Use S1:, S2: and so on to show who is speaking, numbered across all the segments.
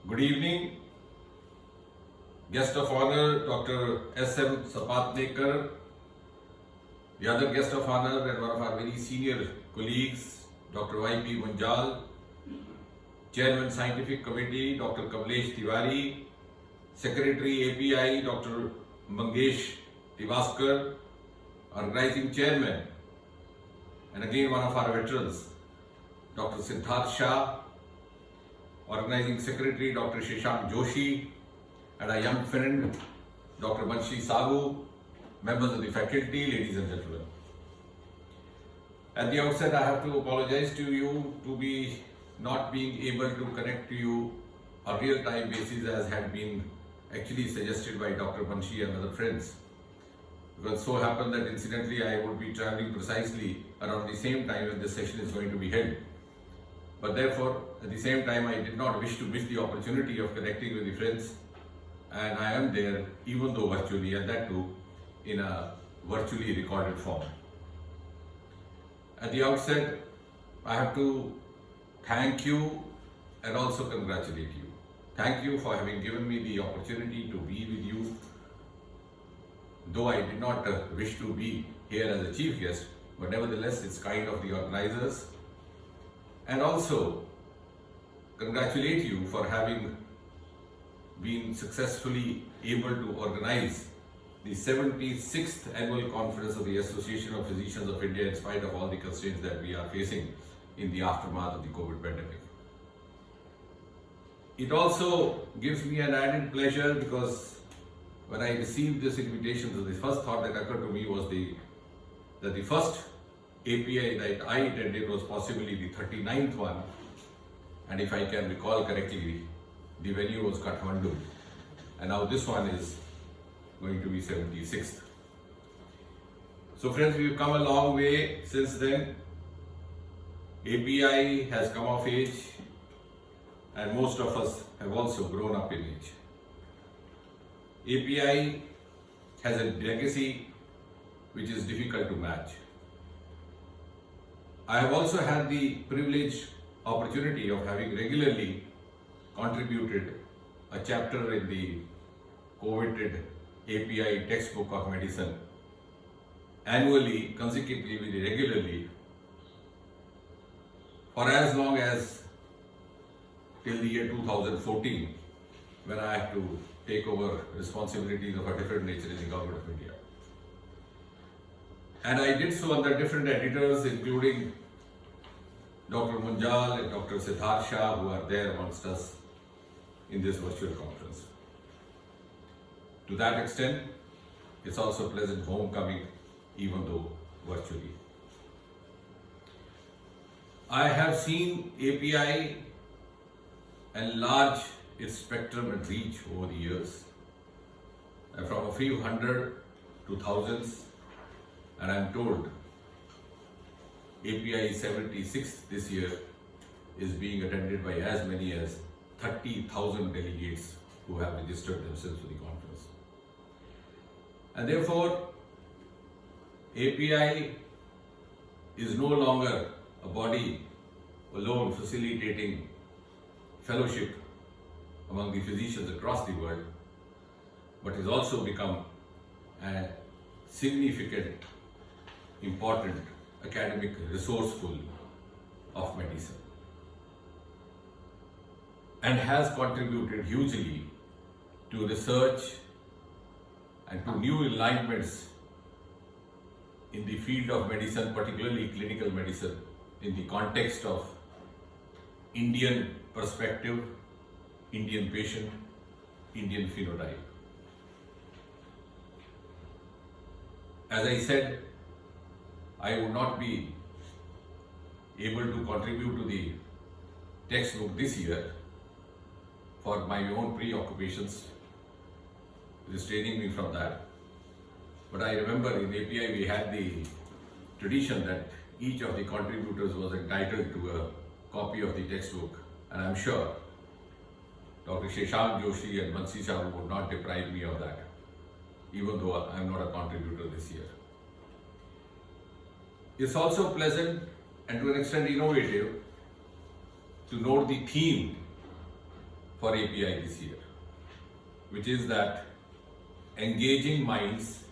S1: Good evening. Guest of honor, Dr. S.M. Sapatnekar. The other guest of honor and one of our very senior colleagues, Dr. Y.P. Munjal. Chairman Scientific Committee, Dr. Kamlesh Tiwari. Secretary API, Dr. Mangesh Tivaskar. Organizing Chairman, and again one of our veterans, Dr. Siddharth Shah. Organizing Secretary, Dr. Shashank Joshi, and a young friend, Dr. Banshi Sabu, members of the faculty, ladies and gentlemen. At the outset, I have to apologize to you to be not being able to connect to you on a real-time basis as had been actually suggested by Dr. Banshi and other friends. Because so happened that incidentally I would be traveling precisely around the same time when this session is going to be held. But therefore, at the same time, I did not wish to miss the opportunity of connecting with the friends, and I am there, even though virtually, and that too, in a virtually recorded form. At the outset, I have to thank you and also congratulate you. Thank you for having given me the opportunity to be with you. Though I did not wish to be here as a chief guest, but nevertheless, it's kind of the organizers. And also congratulate you for having been successfully able to organize the 76th annual conference of the Association of Physicians of India in spite of all the constraints that we are facing in the aftermath of the COVID pandemic. It also gives me an added pleasure because when I received this invitation, the first thought that occurred to me was that the first API that I attended was possibly the 39th one, and if I can recall correctly, the venue was Kathmandu, and now this one is going to be 76th. So friends, we've come a long way since then. API has come of age, and most of us have also grown up in age. API has a legacy which is difficult to match. I have also had the privileged opportunity of having regularly contributed a chapter in the coveted API textbook of medicine annually, consecutively, regularly, for as long as till the year 2014, when I had to take over responsibilities of a different nature in the Government of India. And I did so under different editors, including Dr. Munjal and Dr. Siddharth Shah, who are there amongst us in this virtual conference. To that extent, it's also a pleasant homecoming, even though virtually. I have seen API enlarge its spectrum and reach over the years, and from a few hundred to thousands, and I'm told API 76 this year is being attended by as many as 30,000 delegates who have registered themselves for the conference. And therefore, API is no longer a body alone facilitating fellowship among the physicians across the world, but has also become a significant, important academic resourceful of medicine, and has contributed hugely to research and to new alignments in the field of medicine, particularly clinical medicine, in the context of Indian perspective, Indian patient, Indian phenotype. As I said, I would not be able to contribute to the textbook this year for my own preoccupations, restraining me from that. But I remember in API we had the tradition that each of the contributors was entitled to a copy of the textbook, and I'm sure Dr. Shashank Joshi and Banshi Sabu would not deprive me of that, even though I'm not a contributor this year. It's also pleasant and to an extent innovative to note the theme for API this year, which is that engaging minds,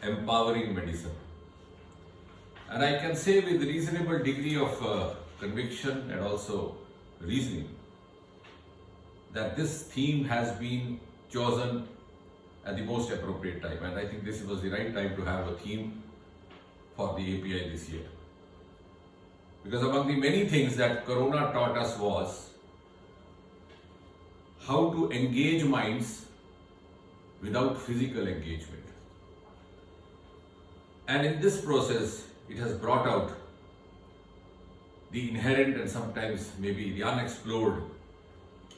S1: empowering medicine. And I can say with reasonable degree of conviction and also reasoning that this theme has been chosen at the most appropriate time. And I think this was the right time to have a theme for the API this year. Because among the many things that Corona taught us was how to engage minds without physical engagement. And in this process, it has brought out the inherent and sometimes maybe the unexplored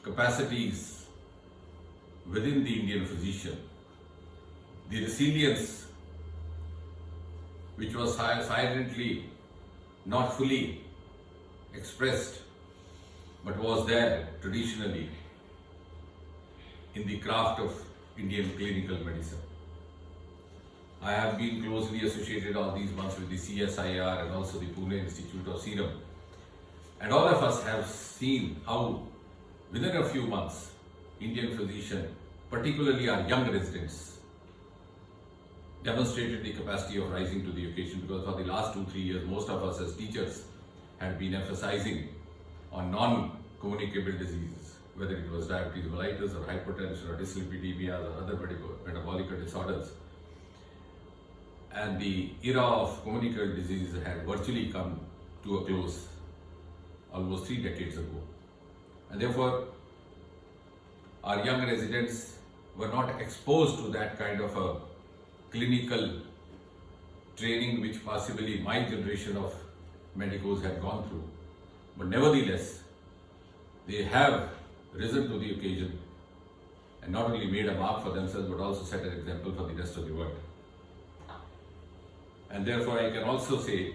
S1: capacities within the Indian physician, the resilience which was silently not fully expressed but was there traditionally in the craft of Indian clinical medicine. I have been closely associated all these months with the CSIR and also the Pune Institute of Serum. And all of us have seen how within a few months, Indian physicians, particularly our young residents, demonstrated the capacity of rising to the occasion, because for the last 2-3 years, most of us as teachers had been emphasizing on non-communicable diseases, whether it was diabetes mellitus or hypertension or dyslipidemias or other metabolic disorders. And the era of communicable diseases had virtually come to a close almost 3 decades ago. And therefore, our young residents were not exposed to that kind of a clinical training which possibly my generation of medicos had gone through. But nevertheless, they have risen to the occasion and not only made a mark for themselves but also set an example for the rest of the world. And therefore, I can also say,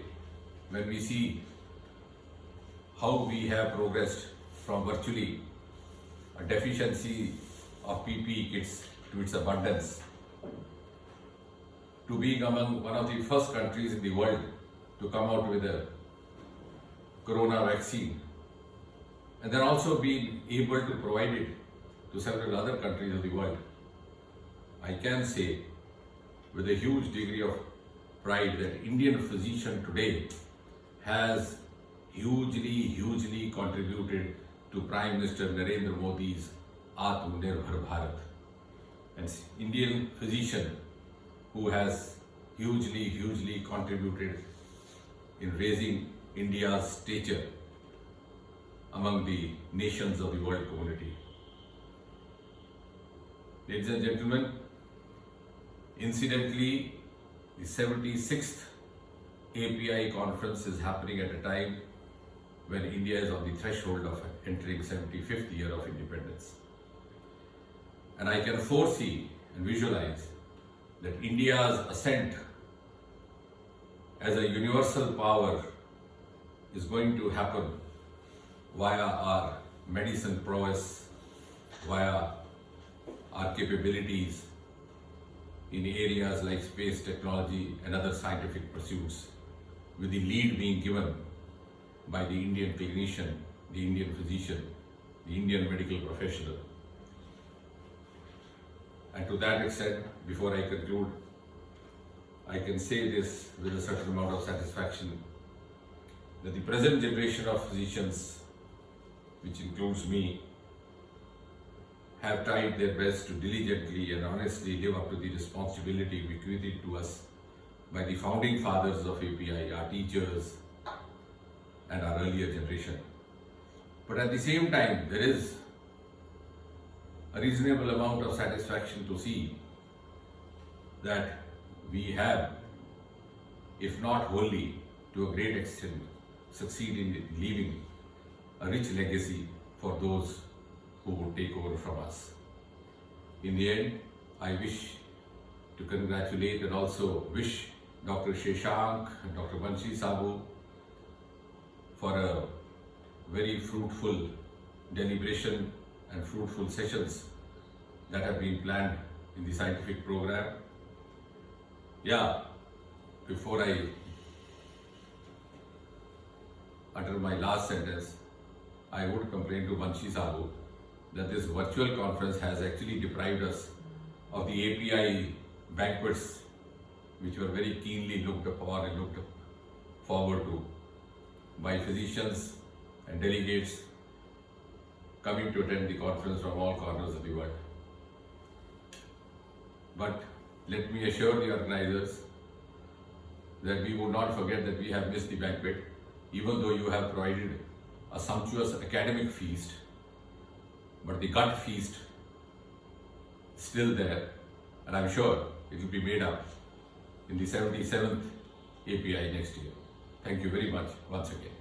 S1: when we see how we have progressed from virtually a deficiency of PPE kits to its abundance, to being among one of the first countries in the world to come out with a corona vaccine, and then also being able to provide it to several other countries of the world, I can say with a huge degree of pride that Indian physician today has hugely contributed to Prime Minister Narendra Modi's Atmanirbhar Bharat. And Indian physician who has hugely contributed in raising India's stature among the nations of the world community. Ladies and gentlemen, incidentally, the 76th API conference is happening at a time when India is on the threshold of entering 75th year of independence. And I can foresee and visualize that India's ascent as a universal power is going to happen via our medicine prowess, via our capabilities in areas like space technology and other scientific pursuits, with the lead being given by the Indian clinician, the Indian physician, the Indian medical professional. And to that extent, before I conclude, I can say this with a certain amount of satisfaction that the present generation of physicians, which includes me, have tried their best to diligently and honestly live up to the responsibility bequeathed to us by the founding fathers of API, our teachers and our earlier generation. But at the same time, there is a reasonable amount of satisfaction to see that we have, if not wholly, to a great extent, succeeded in leaving a rich legacy for those who would take over from us. In the end, I wish to congratulate and also wish Dr. Shashank and Dr. Banshi Sabu for a very fruitful deliberation and fruitful sessions that have been planned in the scientific program. Before I utter my last sentence, I would complain to Vanshi Sabu that this virtual conference has actually deprived us of the API banquets, which were very keenly looked upon and looked forward to by physicians and delegates coming to attend the conference from all corners of the world. But let me assure the organizers that we would not forget that we have missed the banquet, even though you have provided a sumptuous academic feast, but the gut feast is still there, and I'm sure it will be made up in the 77th API next year. Thank you very much once again.